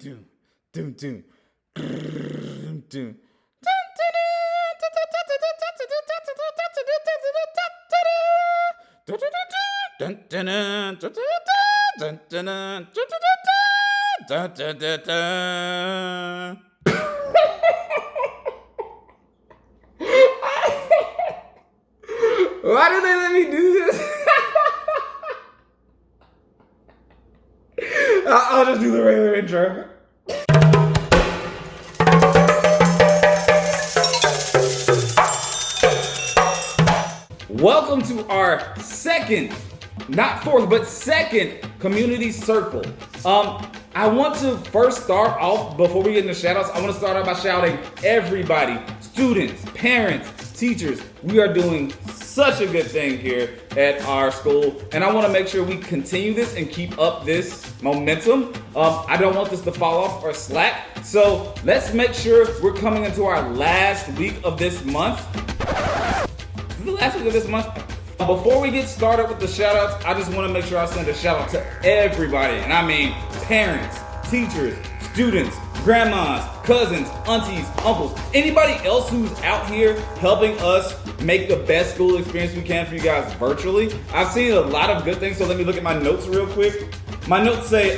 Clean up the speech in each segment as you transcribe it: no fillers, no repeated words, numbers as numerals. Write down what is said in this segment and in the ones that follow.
doom, doom, doom, doom, doom. Why did they let me do this? I'll just do the regular intro. Welcome to our second, not fourth, but second community circle. I want to first start off, before we get into shout outs, I want to start off by shouting everybody, students, parents, teachers. We are doing such a good thing here at our school, and I want to make sure we continue this and keep up this momentum. I don't want this to fall off or slack, so let's make sure we're coming into our last week of this month. The last week of this month. Before we get started with the shout outs, I just want to make sure I send a shout out to everybody, and I mean parents, teachers, students, grandmas, cousins, aunties, uncles, anybody else who's out here helping us make the best school experience we can for you guys virtually. I've seen a lot of good things, so let me look at my notes real quick. My notes say,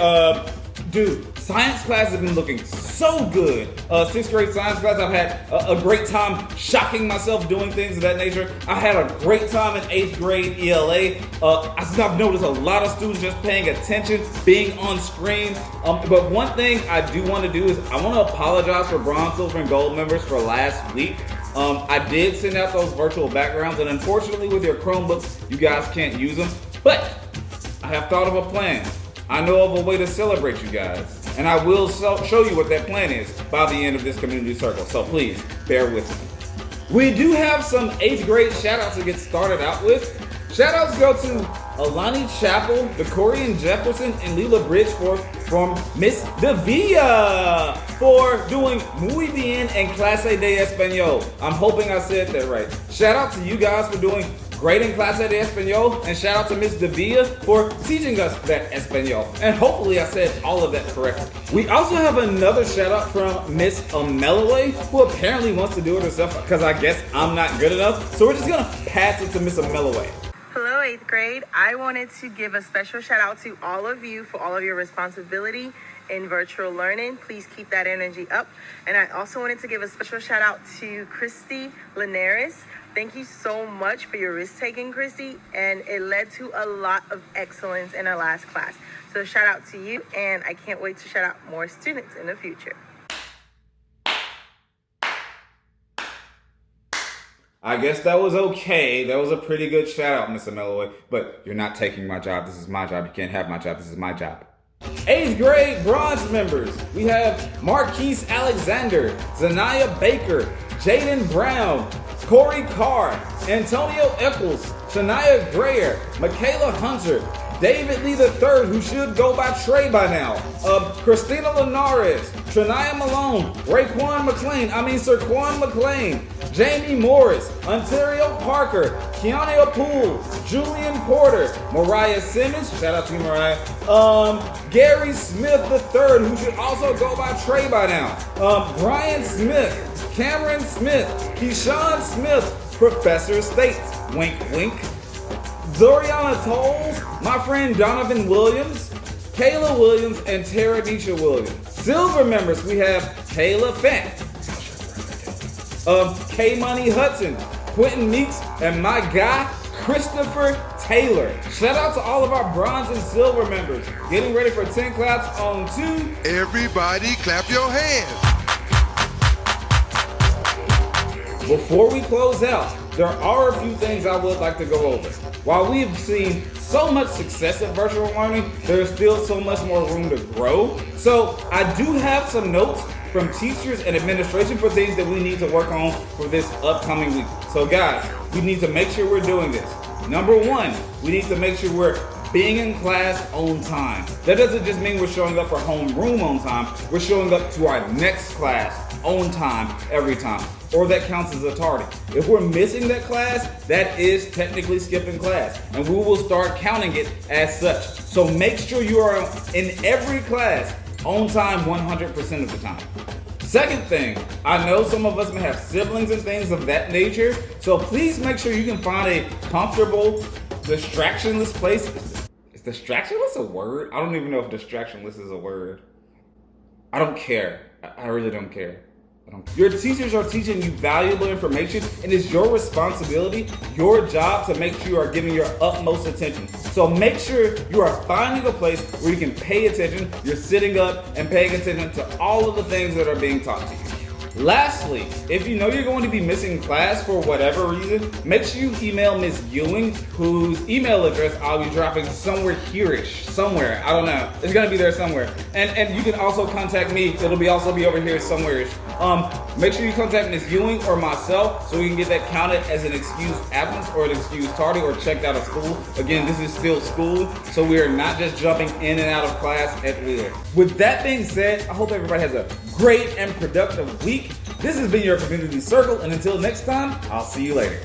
dude, science class has been looking so good. Sixth grade science class, I've had a great time shocking myself doing things of that nature. I had a great time in 8th grade ELA. I've noticed a lot of students just paying attention, being on screen. But one thing I do want to do is I want to apologize for bronze, silver, and gold members for last week. I did send out those virtual backgrounds, and unfortunately with your Chromebooks, you guys can't use them. But I have thought of a plan. I know of a way to celebrate you guys, and I will show you what that plan is by the end of this community circle, so please bear with me. We do have some 8th grade shout outs to get started out with. Shout outs go to Alani Chappell, Decorian Jefferson, and Leela Bridgeforth from Miss Davia for doing muy bien en clase de español. I'm hoping I said that right. Shout out to you guys for doing great in clase de español, and shout out to Miss Davia for teaching us that español. And hopefully I said all of that correctly. We also have another shout out from Miss Ameloe, who apparently wants to do it herself because I guess I'm not good enough. So we're just gonna pass it to Miss Ameloe. Hello, 8th grade. I wanted to give a special shout out to all of you for all of your responsibility in virtual learning. Please keep that energy up. And I also wanted to give a special shout out to Christy Linares. Thank you so much for your risk taking, Christy, and it led to a lot of excellence in our last class. So shout out to you, and I can't wait to shout out more students in the future. I guess that was okay. That was a pretty good shout out, Miss Ameloe, but you're not taking my job. This is my job. You can't have my job. This is my job. 8th grade bronze members. We have Marquise Alexander, Zanaya Baker, Jaden Brown, Corey Carr, Antonio Eccles, Shania Grayer, Michaela Hunter, David Lee III, who should go by Trey by now, Christina Linares, Trinaya Malone, Sirquan McLean, Jamie Morris, Ontario Parker, Keanu Poole, Julian Porter, Mariah Simmons, shout out to you, Mariah, Gary Smith III, who should also go by Trey by now, Brian Smith, Cameron Smith, Keyshawn Smith, Professor States, wink wink, Zoriana Tolles, my friend Donovan Williams, Kayla Williams, and Tara Nisha Williams. Silver members, we have Kayla Fent, K Money Hudson, Quentin Meeks, and my guy, Christopher Taylor. Shout out to all of our bronze and silver members. Getting ready for 10 claps on 2. Everybody clap your hands. Before we close out, there are a few things I would like to go over. While we've seen so much success in virtual learning, there's still so much more room to grow. So I do have some notes from teachers and administration for things that we need to work on for this upcoming week. So guys, we need to make sure we're doing this. Number 1, we need to make sure we're being in class on time. That doesn't just mean we're showing up for homeroom on time. We're showing up to our next class on time every time. Or that counts as a tardy. If we're missing that class, that is technically skipping class, and we will start counting it as such. So make sure you are in every class On time 100% of the time. Second thing, I know some of us may have siblings and things of that nature, so please make sure you can find a comfortable, distractionless place. Is distractionless a word? I don't even know if distractionless is a word. I don't care. I really don't care. Your teachers are teaching you valuable information, and it's your responsibility, your job to make sure you are giving your utmost attention. So make sure you are finding a place where you can pay attention, you're sitting up and paying attention to all of the things that are being taught to you. Lastly, if you know you're going to be missing class for whatever reason, make sure you email Miss Ewing, whose email address I'll be dropping somewhere here-ish. Somewhere. I don't know. It's going to be there somewhere. And you can also contact me. It'll also be over here somewhere-ish. Make sure you contact Miss Ewing or myself so we can get that counted as an excused absence or an excused tardy or checked out of school. Again, this is still school, so we are not just jumping in and out of class at will. With that being said, I hope everybody has a great and productive week. This has been your community circle, and until next time, I'll see you later.